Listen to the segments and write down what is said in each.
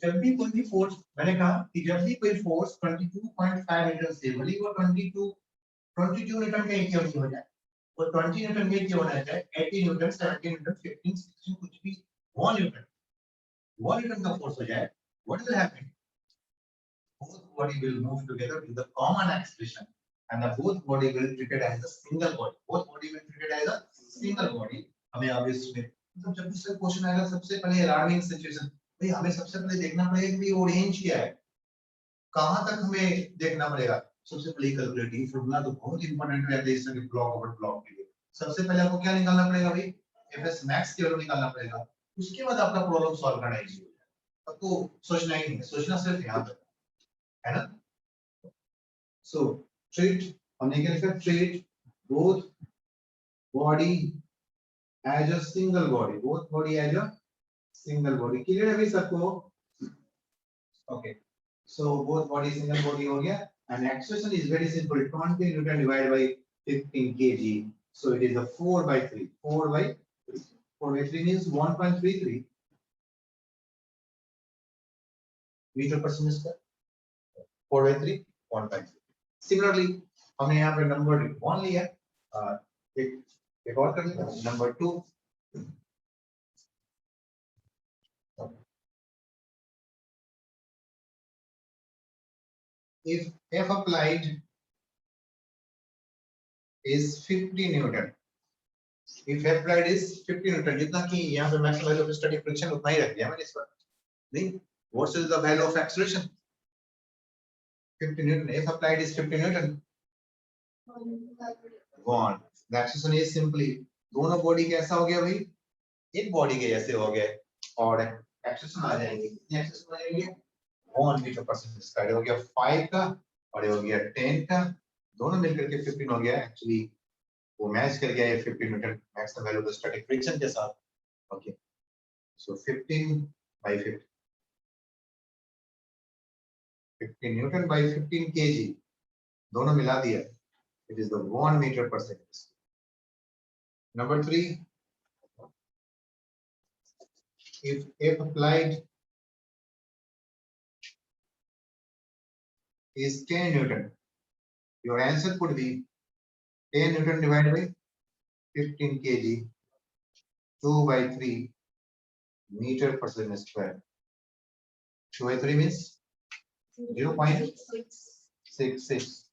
जब भी कोई भी फोर्स, मैंने कहा कि जब भी कोई फोर्स 22.5 न्यूटन से भले वो 22 न्यूटन का एक हो जाए, वो 20 न्यूटन का एक होना चाहिए, 80 न्यूटन, 70 न्यूटन, 15, 16 कुछ भी 1 न्यूटन, 1 न्यूटन का फोर्स हो जाए, what will happen? Both body will move together with the common acceleration, and the both body will be treated as a single body. Both body will be treated as a single body. हमें अब इसमें मतलब जब भी sir question आएगा सबसे पहले alarming situation, भाई हमें सबसे पहले देखना पड़ेगा कि वो रेंज क्या है, कहां तक हमें देखना पड़ेगा। सबसे पहले कैलकुलेटिव फॉर्मूला तो बहुत इंपॉर्टेंट रहता है इस तरह के ब्लॉक ओवर ब्लॉक के लिए। सबसे पहले आपको क्या निकालना पड़ेगा भाई, एफएस मैक्स की वैल्यू निकालना पड़ेगा, उसके बाद आपका प्रॉब्लम सॉल्व करना इजी हो जाएगा। आपको सोचना ही नहीं है, सोचना सिर्फ यहां तक है ना। So treat, हमने क्या लिखा, treat both body as a single body, both body as a single body, clear है भाई सबको? Okay, so both body single body हो गया, and acceleration is very simple, 20 Newton divided by 15 kg, so it is a 4 by 3, 4 by 3, 4 by 3 means 1.33 meter per second square, 4 by 3 1.3। Similarly हमने यहाँ पे number 1 लिया, एक और कर लिया, number 2, if F applied is 50 Newton, if F applied is 50 Newton, जितना कि यहाँ पे maximum value of static friction उतना ही रख दिया मैंने इस पर, नहीं, what is the value of acceleration? 50 Newton, F applied is 50 Newton, 1, the acceleration is simply, दोनों बॉडी कैसा हो गया भाई, एक बॉडी के जैसे हो गए, और एक्सेलेरेशन आ जाएंगे, कितने एक्सेलेरेशन आ जाएंगे, 1 मीटर पर सेकंड स्क्वायर हो गया 5 का, और ये हो गया 10 का, दोनों मिलकर के 15 हो गया। एक्चुअली वो मैच कर गया ये 15 Newton maximum value of static friction के साथ। Okay, so 15 by 50, 15 Newton by 15 kg, दोनों मिला दिया, it is the 1 metre per second. Number 3, if applied is 10 Newton, your answer could be 10 Newton divided by 15 kg, 2 by 3 meter per second square. 2 by 3 means 0.66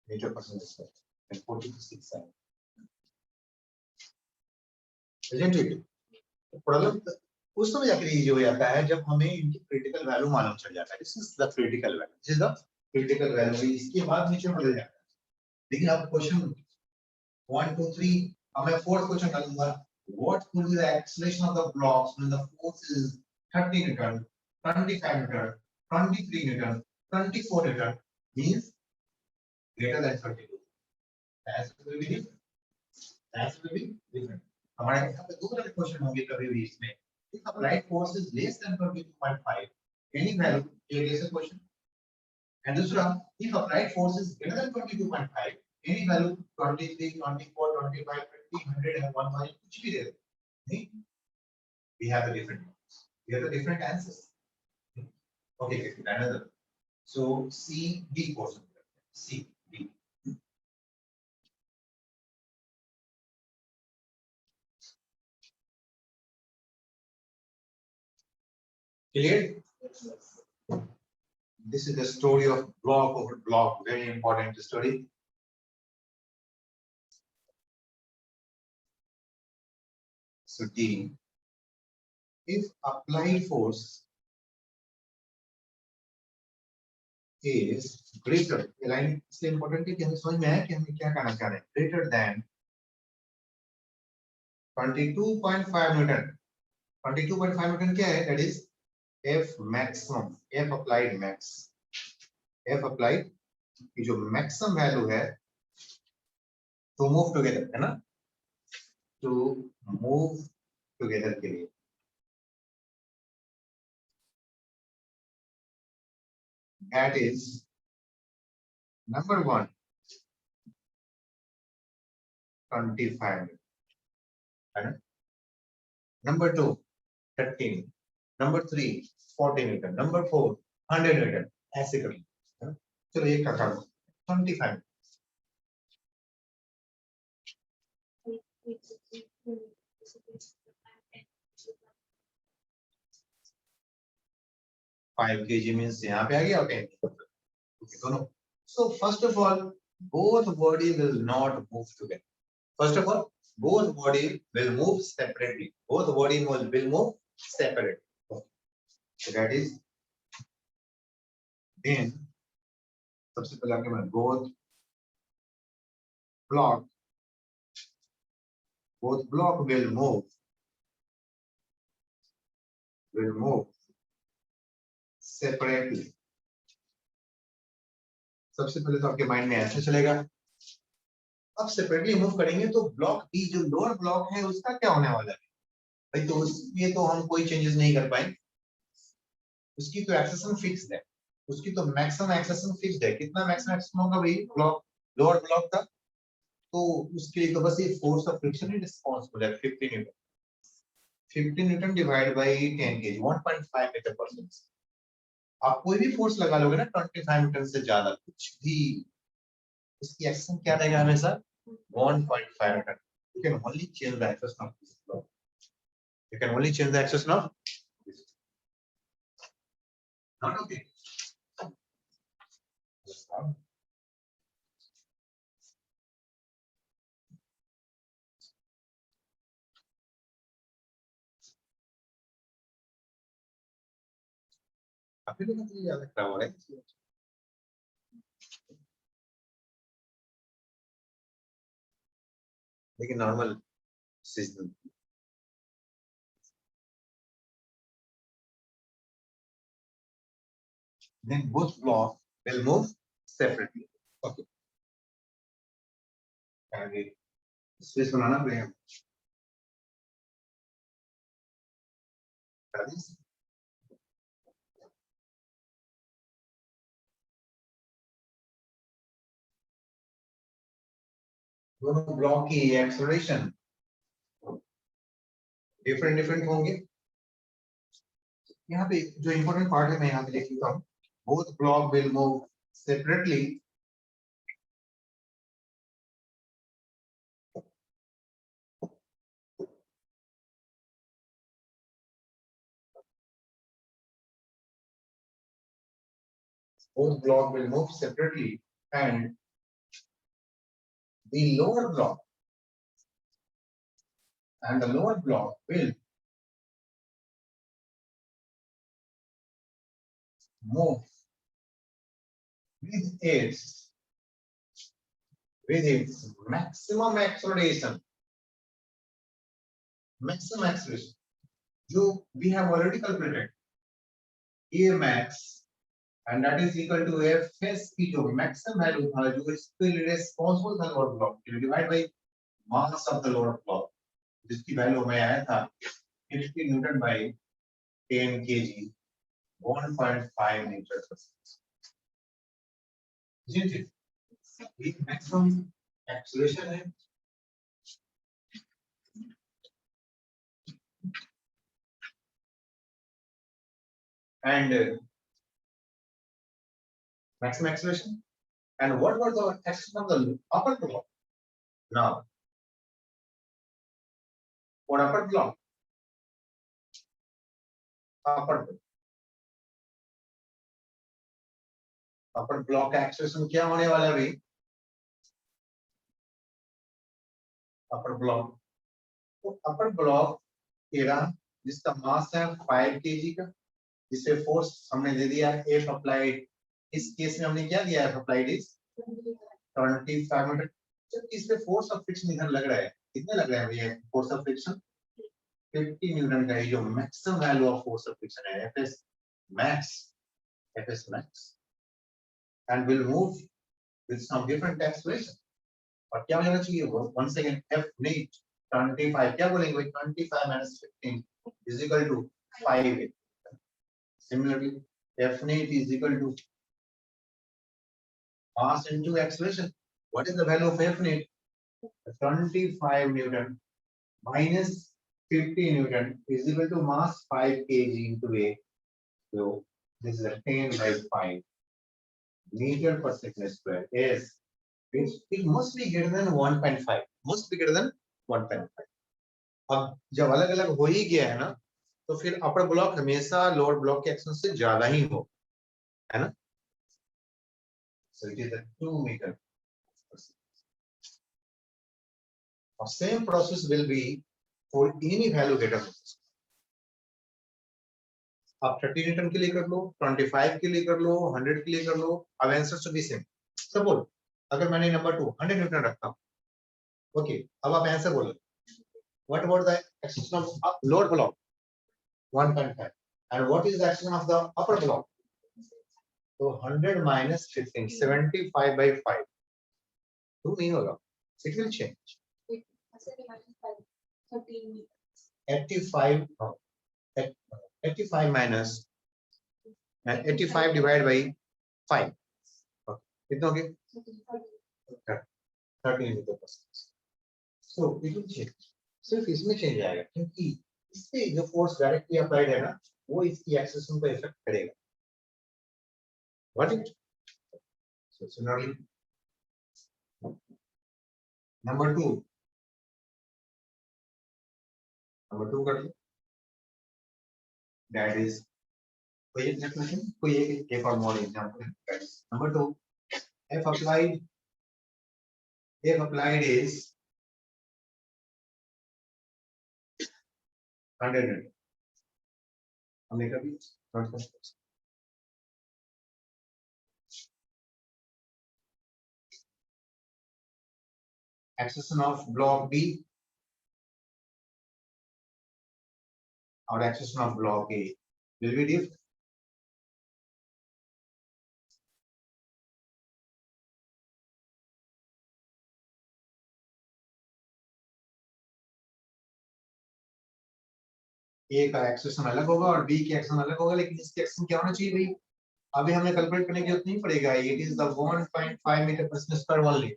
meter per second square, and 46 cm. Isn't it? Problem उस समय जाकर easy हो जाता है जब हमें इनकी critical value मालूम चल जाता है। This is the critical value, this is the critical value, इसके बाद नीचे बदल जाता है। लेकिन अब क्वेश्चन 1 2 3, अब मैं फोर्थ क्वेश्चन करूंगा, what would be the acceleration of the blocks when the force is 30 Newton, 25 Newton, 23 Newton, 24 Newton means greater than 32। Answer will be, answer will be different. हमारे यहाँ पे दो तरह के क्वेश्चन होंगे कभी भी इसमें, if applied force is less than 22.5, any value, ये जैसे क्वेश्चन, and दूसरा if applied force is greater than 22.5, any value 23, 24, 25, 50, 100 and 1000 कुछ भी दे दो, नहीं, we have the different ones, we have the different answers। Okay, another, so C D question, C D, clear? This is the story of block over block, very important story। So D, if applied force is greater, line इसलिए important है कि हमें समझ में आया कि हमें क्या कहना चाह रहे हैं, greater than 22.5 न्यूटन। 22.5 न्यूटन क्या है, that is F maximum, F applied max, F applied की जो maximum value है to move together है ना, to move together के लिए that is number 1 25 है ना, number 2 13, number 3 40 Newton, number 4 100 Newton, ऐसे कर लो। चलो एक का कर 25 5 kg मींस यहाँ पे आ गया 10 दोनों। So first of all, both body will not move together. First of all, both body will move separately. Both body will move separately. So that is then सबसे पहले आपके मैं both block will move separately. सबसे पहले तो आपके mind में ऐसे चलेगा, अब सेपरेटली मूव करेंगे तो ब्लॉक बी जो लोअर ब्लॉक है उसका क्या होने वाला है भाई, तो उसमें तो हम कोई चेंजेस नहीं कर पाएंगे, उसकी तो एक्सेशन फिक्स्ड है, उसकी तो मैक्सिमम एक्सेशन फिक्स्ड है। कितना मैक्सिमम एक्सेशन होगा भाई ब्लॉक लोअर ब्लॉक का, तो उसके लिए तो बस ये फोर्स ऑफ फ्रिक्शन ही रिस्पांसिबल है 50 newton. 50 newton divide by 10 KG 1.5 metre per second. आप कोई भी फोर्स लगा लोगे ना 25 न्यूटन से ज्यादा कुछ भी, उसकी एक्शन क्या रहेगा हमेशा 1.5 Newton. You can only change the axis of this block. You can only change the axis of this. Not okay. अभी तो मुझे याद रखना हो रहा है, लेकिन normal season then both block will move separately. Okay. आगे स्पेस बनाना पड़ेगा। दोनों ब्लॉक की एक्सेलरेशन डिफरेंट होंगे। यहाँ पे जो इंपॉर्टेंट पार्ट है मैं यहाँ पे लिख लेता हूँ, both block will move separately both block will move separately and the lower block will move with its maximum acceleration जो we have already calculated a max and that is equal to fs की जो maximum value था जो इसके लिए responsible था lower block divide by mass of the lower block जिसकी value हमें आया था 50 Newton by 10 kg 1.5 metre per second. ये मैक्सिमम एक्सेलरेशन है and maximum acceleration and what was the acceleration of the upper block now for upper block upper block का acceleration क्या होने वाला है भाई upper block तेरा जिसका मास है 5 kg का, जिसे फोर्स हमने दे दिया F अप्लाइड, इस केस में हमने क्या दिया F अप्लाइड इज 25 मीटर। जब इस पे फोर्स ऑफ फ्रिक्शन इधर लग रहा है, कितने लग रहा है भैया फोर्स ऑफ फ्रिक्शन 50 न्यूटन का, जो maximum value of force of friction है Fs max and will move with some different acceleration। और क्या लेना चाहिए वो once again F net 25 क्या बोलेंगे भाई 25 minus 15 is equal to 5। Similarly F net is equal to mass into acceleration। What is the value of F net 25 Newton minus 50 Newton is equal to mass 5 kg into weight. So this is a 10 by 5 meter per second square. Yes, it must be greater than 1.5. Must be greater than 1.5. अब जब अलग अलग हो ही गया है ना, तो फिर अपर ब्लॉक हमेशा लोअर ब्लॉक के एक्शन से ज्यादा ही हो, है ना? So it is a 2 meter. The same process will be for any value greater than this. आप 30 न्यूटन के लिए कर लो, 25 के लिए कर लो, 100 के लिए कर लो, अब आंसर तो भी सेम. सपोज अगर मैंने नंबर 2 100 न्यूटन रखता हूं, ओके, अब आप आंसर बोलो. What about the action of lower block? 1.5. And what is the action of the upper block? So 100 minus 15, 75 by 5. Two नहीं होगा. It will change. 85 minus 85 divided by 5. कितना हो गया? 13 meter per second. So it will change. सिर्फ इसमें change आएगा क्योंकि इससे जो फोर्स डायरेक्टली अप्लाइड है ना, वो इसकी एक्सेशन पर इफेक्ट करेगा. Got it? So similarly, number 2 कर लो. That is कोई एक और मोड एग्जांपल है. Number 2, F applied is 100 Newton. हमने कभी नोट कर. Accession of block B or accession of block A will be different. A का एक्सेशन अलग होगा और B की एक्शन अलग होगा, लेकिन इसकी एक्शन क्या होना चाहिए भाई? अभी हमें कैलकुलेट करने की जरूरत नहीं पड़ेगा. It is the 1.5 metre per second square only.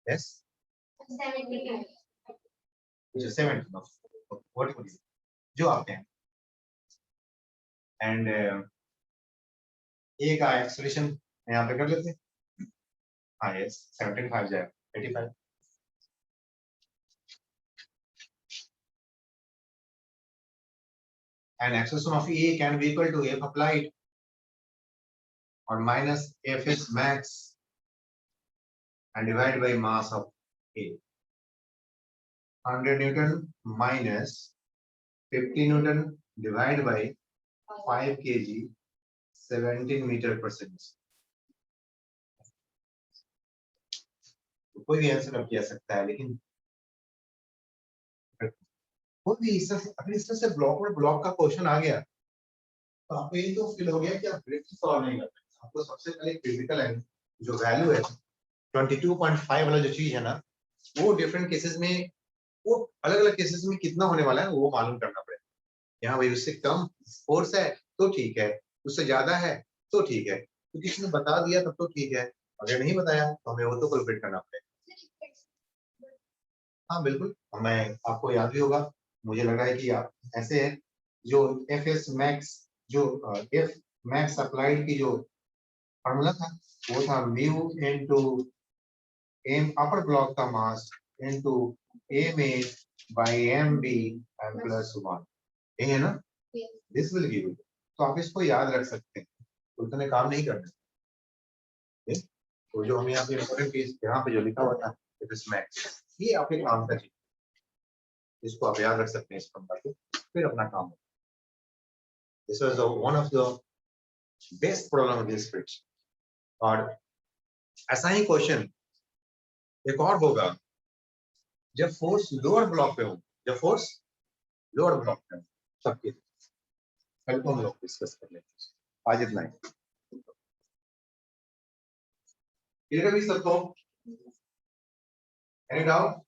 Yes, 70 what is जो आपने एंड A का एक्सेलरेशन यहां पे कर लेते हैं. हाँ यस, 75 जाएगा 85. And acceleration of A can be equal to F applied or minus Fs max and divided by mass of A. 100 Newton minus 50 Newton divided by 5 kg 17 meter per second. कोई भी answer अब किया सकता है, लेकिन कोई भी अगर इस तरह से ब्लॉक का क्वेश्चन आ गया तो आपको ये तो फील हो गया कि आप डायरेक्टली सॉल्व नहीं कर सकते. आपको सबसे पहले क्रिटिकल है जो वैल्यू है 22.5 वाला जो चीज है ना, वो डिफरेंट केसेस में, वो अलग अलग केसेस में कितना होने वाला है वो मालूम करना पड़ेगा. यहाँ भाई उससे कम फोर्स है तो ठीक है, उससे ज्यादा है तो ठीक है, तो किसी ने बता दिया तब तो ठीक है, अगर नहीं बताया तो हमें वो तो कैलकुलेट करना पड़ेगा. हाँ बिल्कुल, मैं आपको याद भी होगा, मुझे लगा है कि आप ऐसे है जो Fs मैक्स, जो F मैक्स अप्लाइड की जो फॉर्मूला था वो था म्यू इनटू m अपर ब्लॉक का mass into m a by m b m plus 1. यही है ना? This will give you. तो आप इसको याद रख सकते हैं, तो इतने काम नहीं करना. तो जो हमें यहाँ पे इम्पोर्टेंट चीज यहाँ पे जो लिखा हुआ था Fs मैक्स, ये आपके काम का चीज, इसको आप याद रख सकते हैं इस नंबर को, फिर अपना काम हो. This was one of the best problem of this bridge. और ऐसा ही क्वेश्चन एक और होगा जब फोर्स लोअर ब्लॉक पे हो, जब फोर्स लोअर ब्लॉक पे हो सबके, कल को हम लोग डिस्कस कर लेंगे. आज इतना ही. क्लियर है सबको? Any doubt?